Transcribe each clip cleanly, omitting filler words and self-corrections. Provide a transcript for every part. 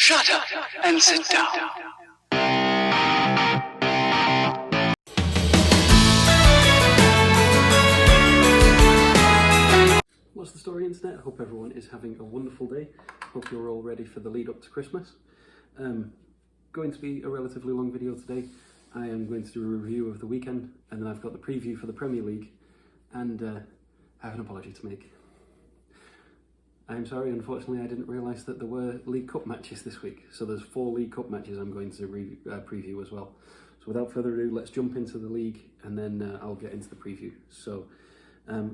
Shut up and sit down. What's the story, internet? I hope everyone is having a wonderful day. Hope you're all ready for the lead up to Christmas. Going to be a relatively long video today. I am going to do a review of the weekend, and then I've got the preview for the Premier League, and I have an apology to make. I'm sorry, unfortunately I didn't realise that there were League Cup matches this week, so there's 4 League Cup matches I'm going to preview as well. So without further ado, let's jump into the league, and then I'll get into the preview. So,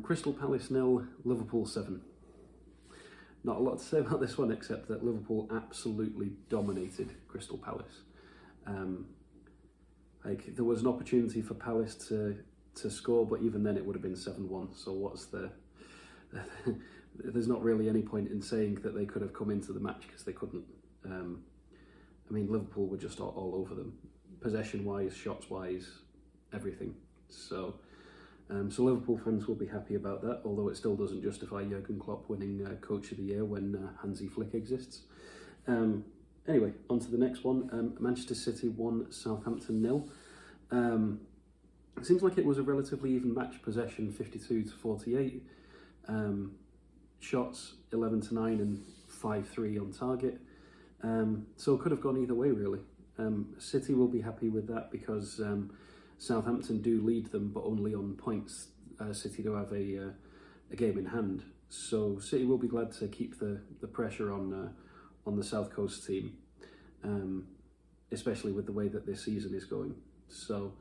Crystal Palace 0, Liverpool 7. Not a lot to say about this one, except that Liverpool absolutely dominated Crystal Palace. There was an opportunity for Palace to score, but even then it would have been 7-1. So what's the... There's not really any point in saying that they could have come into the match, because they couldn't. I mean, Liverpool were just all over them, possession-wise, shots-wise, everything. So Liverpool fans will be happy about that, although it still doesn't justify Jurgen Klopp winning Coach of the Year when Hansi Flick exists. Anyway, on to the next one. Manchester City 1, Southampton 0. It seems like it was a relatively even match, possession 52-48. Shots 11-9 and 5-3 on target. So it could have gone either way, really. City will be happy with that because Southampton do lead them, but only on points. City do have a game in hand, so City will be glad to keep the pressure on the South Coast team, especially with the way that this season is going. So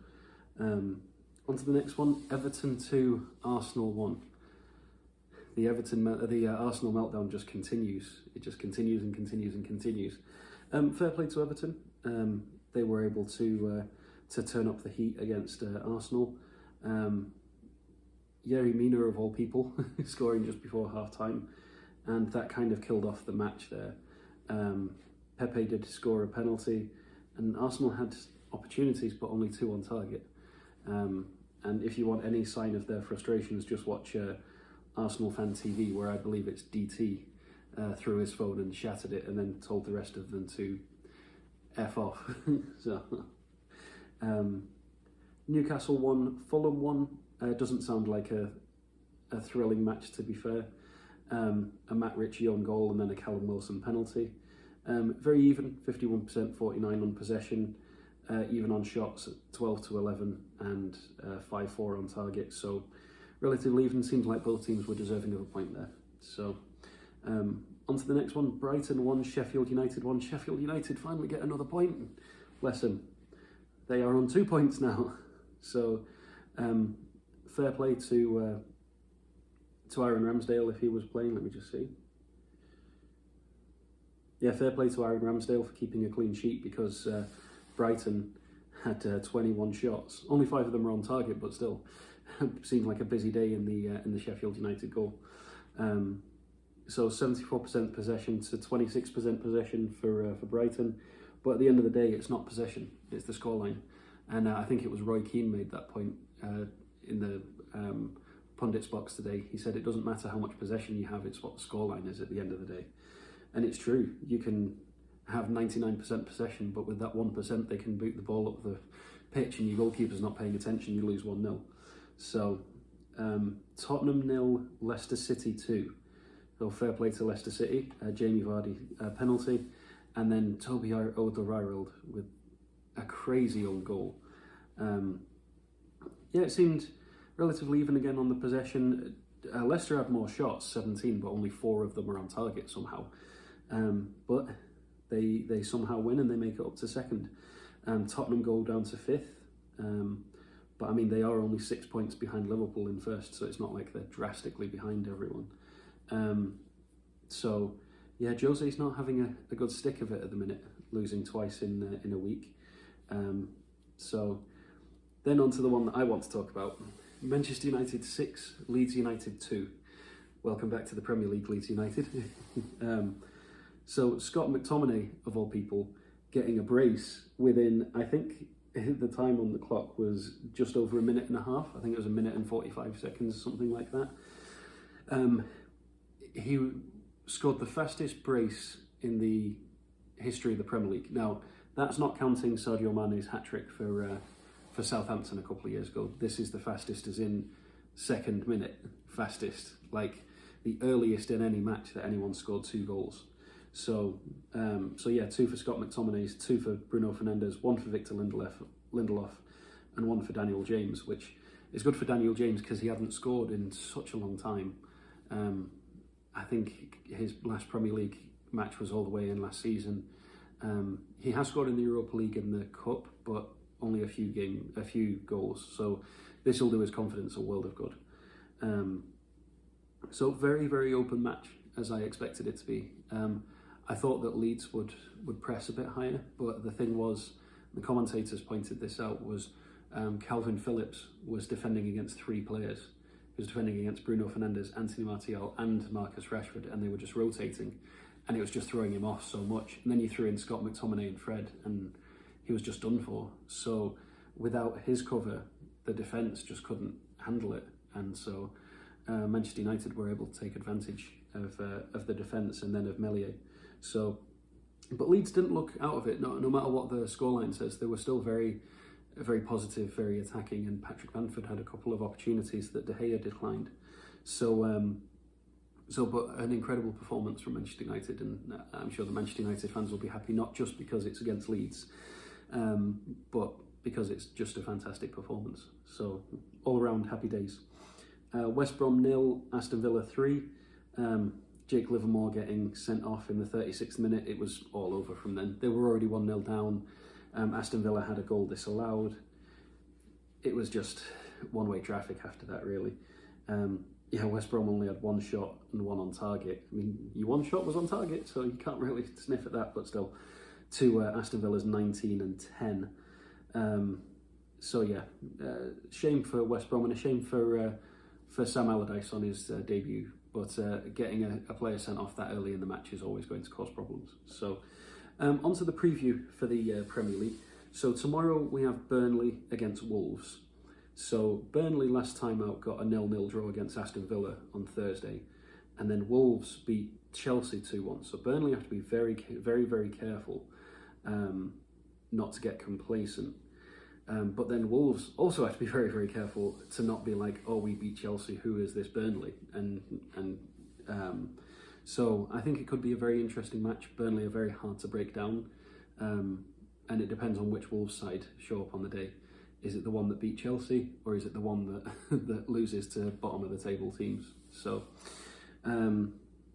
on to the next one. Everton 2, Arsenal 1. The Arsenal meltdown just continues. It just continues and continues and continues. Fair play to Everton. They were able to turn up the heat against Arsenal. Yerry Mina, of all people, scoring just before half-time, and that kind of killed off the match there. Pepe did score a penalty, and Arsenal had opportunities, but only 2 on target. And if you want any sign of their frustrations, just watch Arsenal Fan TV, where I believe it's DT threw his phone and shattered it, and then told the rest of them to F off. So, Newcastle 1, Fulham 1. Doesn't sound like a thrilling match, to be fair. A Matt Ritchie on goal and then a Callum Wilson penalty. Very even, 51%, 49 on possession. Even on shots, 12-11 and 5-4 on target. So relatively even. Seems like both teams were deserving of a point there. So on to the next one. Brighton 1, Sheffield United 1. Sheffield United finally get another point. Bless them. They are on 2 points now. So fair play to Aaron Ramsdale if he was playing. Let me just see. Yeah, fair play to Aaron Ramsdale for keeping a clean sheet, because Brighton had 21 shots. Only 5 of them were on target, but still seemed like a busy day in the Sheffield United goal. So 74% possession to 26% possession for Brighton. But at the end of the day, it's not possession, it's the scoreline. And I think it was Roy Keane made that point in the pundits box today. He said it doesn't matter how much possession you have, it's what the scoreline is at the end of the day. And it's true. You can have 99% possession, but with that 1%, they can boot the ball up the pitch, and your goalkeeper's not paying attention, you lose 1-0. So, Tottenham 0, Leicester City 2. So fair play to Leicester City. Jamie Vardy penalty, and then Toby Alderweireld with a crazy own goal. Yeah, it seemed relatively even again on the possession. Leicester had more shots, 17, but only 4 of them were on target somehow. But they somehow win and they make it up to second. Tottenham go down to 5th. But I mean, they are only 6 points behind Liverpool in first, so it's not like they're drastically behind everyone. So yeah, Jose's not having a good stick of it at the minute, losing twice in a week. So then on to the one that I want to talk about. Manchester United 6, Leeds United 2. Welcome back to the Premier League, Leeds United. So Scott McTominay, of all people, getting a brace within, I think the time on the clock was just over a minute and a half. I think it was 1 minute and 45 seconds, something like that. He scored the fastest brace in the history of the Premier League. Now, that's not counting Sadio Mane's hat-trick for Southampton a couple of years ago. This is the fastest, as in second minute fastest, like the earliest in any match that anyone scored 2 goals. So yeah, 2 for Scott McTominay, 2 for Bruno Fernandes, 1 for Victor Lindelof, and 1 for Daniel James, which is good for Daniel James because he hadn't scored in such a long time. I think his last Premier League match was all the way in last season. He has scored in the Europa League and the Cup, but only a few goals. So this will do his confidence a world of good. So very, very open match, as I expected it to be. I thought that Leeds would press a bit higher, but the thing was, the commentators pointed this out, was Calvin Phillips was defending against 3 players. He was defending against Bruno Fernandes, Anthony Martial and Marcus Rashford, and they were just rotating, and it was just throwing him off so much. And then you threw in Scott McTominay and Fred, and he was just done for. So without his cover, the defence just couldn't handle it, and so Manchester United were able to take advantage of the defence and then of Meslier. So, but Leeds didn't look out of it. No matter what the scoreline says, they were still very positive, very attacking, and Patrick Bamford had a couple of opportunities that De Gea declined. So, but an incredible performance from Manchester United, and I'm sure the Manchester United fans will be happy, not just because it's against Leeds, but because it's just a fantastic performance. So, all around happy days. West Brom 0, Aston Villa 3. Jake Livermore getting sent off in the 36th minute. It was all over from then. They were already 1-0 down. Aston Villa had a goal disallowed. It was just one-way traffic after that, really. Yeah, West Brom only had 1 shot and 1 on target. I mean, your 1 shot was on target, so you can't really sniff at that, but still. To Aston Villa's 19 and 10. So yeah, shame for West Brom and a shame for Sam Allardyce on his debut. But getting a player sent off that early in the match is always going to cause problems. So onto the preview for the Premier League. So tomorrow we have Burnley against Wolves. So Burnley last time out got a 0-0 draw against Aston Villa on Thursday. And then Wolves beat Chelsea 2-1. So Burnley have to be very, very, very careful not to get complacent. But then Wolves also have to be very, very careful to not be like, oh, we beat Chelsea, who is this Burnley? So I think it could be a very interesting match. Burnley are very hard to break down, and it depends on which Wolves side show up on the day. Is it the one that beat Chelsea, or is it the one that that loses to bottom of the table teams? So, and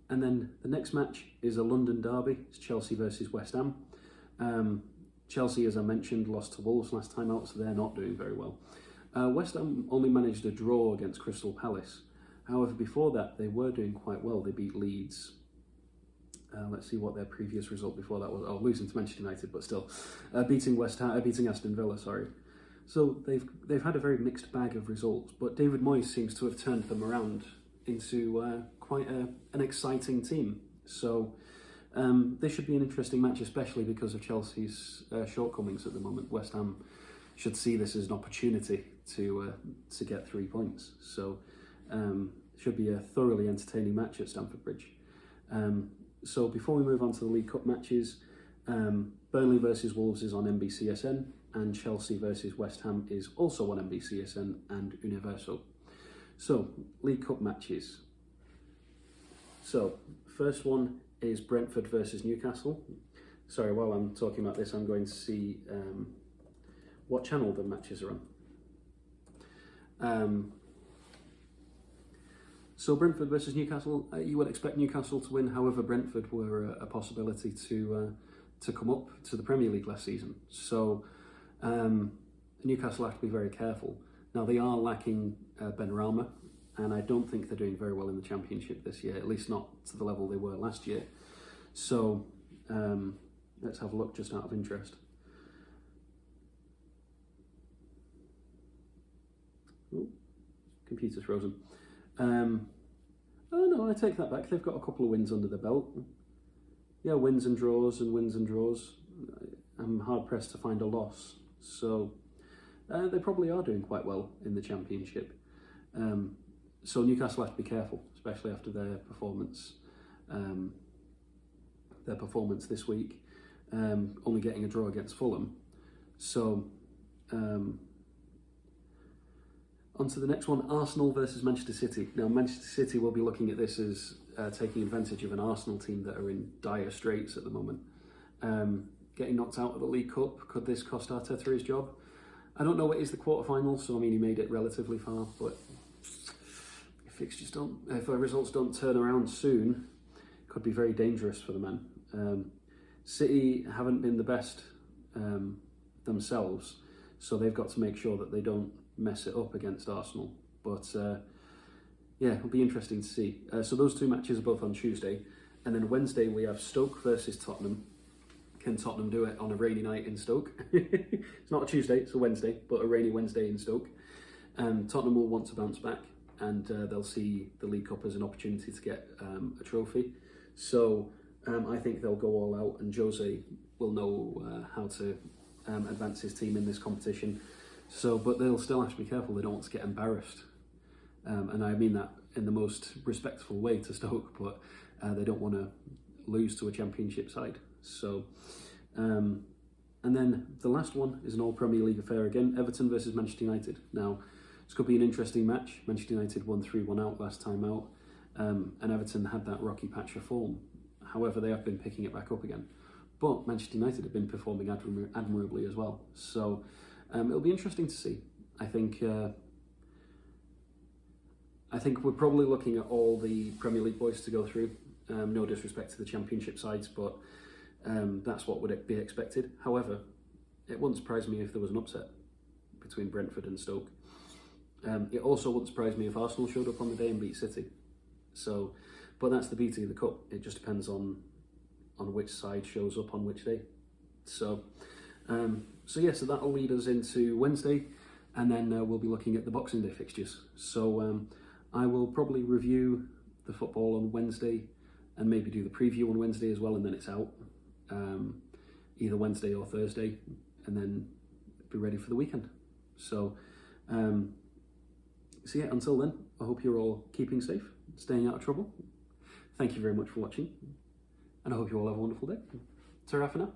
then the next match is a London derby. It's Chelsea versus West Ham. Chelsea, as I mentioned, lost to Wolves last time out, so they're not doing very well. West Ham only managed a draw against Crystal Palace. However, before that, they were doing quite well. They beat Leeds. Let's see what their previous result before that was. Oh, losing to Manchester United, but still. Beating Aston Villa, sorry. So they've had a very mixed bag of results, but David Moyes seems to have turned them around into quite an exciting team. So this should be an interesting match, especially because of Chelsea's shortcomings at the moment. West Ham should see this as an opportunity to get 3 points. So should be a thoroughly entertaining match at Stamford Bridge. So before we move on to the League Cup matches, Burnley versus Wolves is on NBCSN, and Chelsea versus West Ham is also on NBCSN and Universal. So, League Cup matches. So, first one is Brentford versus Newcastle. Sorry, while I'm talking about this, I'm going to see what channel the matches are on. So Brentford versus Newcastle, you would expect Newcastle to win. However, Brentford were a possibility to come up to the Premier League last season. So Newcastle have to be very careful. Now, they are lacking Benrahma, and I don't think they're doing very well in the Championship this year, at least not to the level they were last year. So let's have a look just out of interest. Oh, computer's frozen. Oh no, I take that back. They've got a couple of wins under the belt. Yeah, wins and draws and wins and draws. I'm hard pressed to find a loss. So they probably are doing quite well in the Championship. So Newcastle have to be careful, especially after their performance this week. only getting a draw against Fulham. So, on to the next one, Arsenal versus Manchester City. Now, Manchester City will be looking at this as taking advantage of an Arsenal team that are in dire straits at the moment. Getting knocked out of the League Cup, could this cost Arteta his job? I don't know what is the quarterfinal, so I mean he made it relatively far, but if the results don't turn around soon, it could be very dangerous for the men. City haven't been the best themselves, so they've got to make sure that they don't mess it up against Arsenal. But yeah, it'll be interesting to see. So those two matches are both on Tuesday, and then Wednesday we have Stoke versus Tottenham. Can Tottenham do it on a rainy night in Stoke? It's not a Tuesday, it's a Wednesday, but a rainy Wednesday in Stoke. Tottenham will want to bounce back, and they'll see the League Cup as an opportunity to get a trophy. So I think they'll go all out, and Jose will know how to advance his team in this competition. So, but they'll still have to be careful. They don't want to get embarrassed, and I mean that in the most respectful way to Stoke. But they don't want to lose to a Championship side. So, and then the last one is an all Premier League affair again, Everton versus Manchester United. Now, this could be an interesting match. Manchester United won 3-1 out last time out, and Everton had that rocky patch of form. However, they have been picking it back up again. But Manchester United have been performing admirably as well. So, it'll be interesting to see. I think we're probably looking at all the Premier League boys to go through. No disrespect to the Championship sides, but that's what would be expected. However, it wouldn't surprise me if there was an upset between Brentford and Stoke. It also wouldn't surprise me if Arsenal showed up on the day and beat City. So, but that's the beauty of the cup. It just depends on which side shows up on which day. So, so that'll lead us into Wednesday, and then we'll be looking at the Boxing Day fixtures. So I will probably review the football on Wednesday, and maybe do the preview on Wednesday as well, and then it's out either Wednesday or Thursday, and then be ready for the weekend. So, until then, I hope you're all keeping safe, staying out of trouble. Thank you very much for watching, and I hope you all have a wonderful day. Ta-ra for now.